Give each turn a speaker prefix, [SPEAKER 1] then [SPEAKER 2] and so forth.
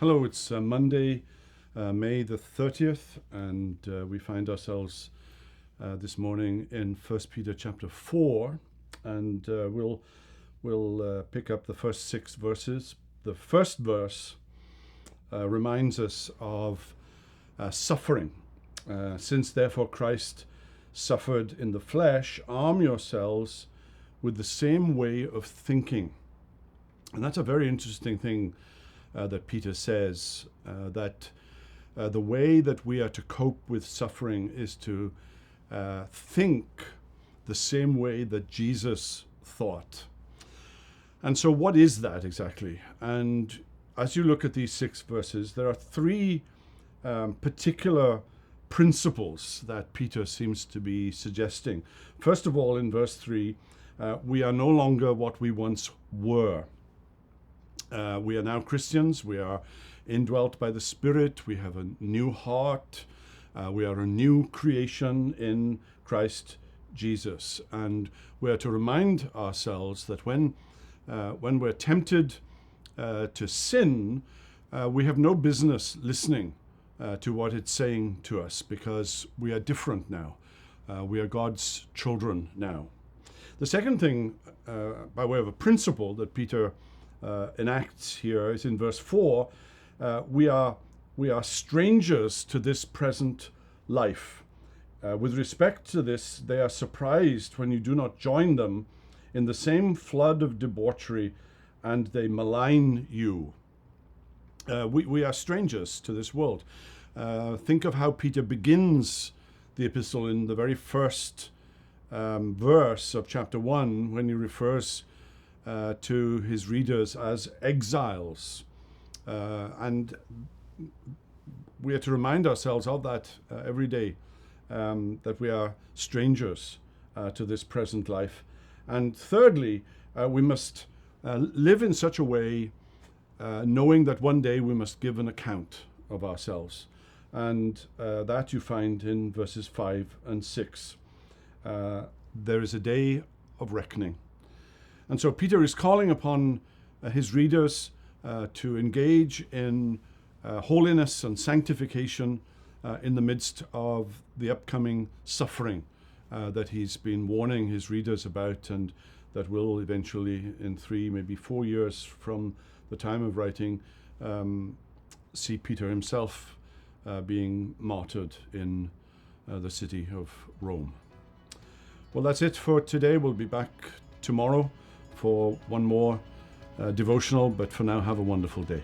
[SPEAKER 1] Hello, it's Monday, May the 30th, and we find ourselves this morning in 1 Peter chapter 4, and we'll pick up the first 6 verses. The first verse reminds us of suffering. Since therefore Christ suffered in the flesh, arm yourselves with the same way of thinking. And that's a very interesting thing that Peter says, that the way that we are to cope with suffering is to think the same way that Jesus thought. And so what is that exactly? And as you look at these 6 verses, there are 3 particular principles that Peter seems to be suggesting. First of all, in verse 3, we are no longer what we once were. We are now Christians. We are indwelt by the Spirit. We have a new heart. We are a new creation in Christ Jesus. And we are to remind ourselves that when we're tempted to sin, we have no business listening to what it's saying to us, because we are different now. We are God's children now. The second thing, by way of a principle that Peter enacts here, is in verse 4. We are strangers to this present life. With respect to this, they are surprised when you do not join them in the same flood of debauchery, and they malign you. We are strangers to this world. Think of how Peter begins the epistle in the very first verse of chapter 1, when he refers to his readers as exiles. And we are to remind ourselves of that every day, that we are strangers to this present life. And thirdly, we must live in such a way, knowing that one day we must give an account of ourselves. And that you find in verses 5 and 6. There is a day of reckoning. And so Peter is calling upon his readers to engage in holiness and sanctification in the midst of the upcoming suffering that he's been warning his readers about, and that will eventually, in 3, maybe 4 years from the time of writing, see Peter himself being martyred in the city of Rome. Well, that's it for today. We'll be back tomorrow for one more devotional, but for now, have a wonderful day.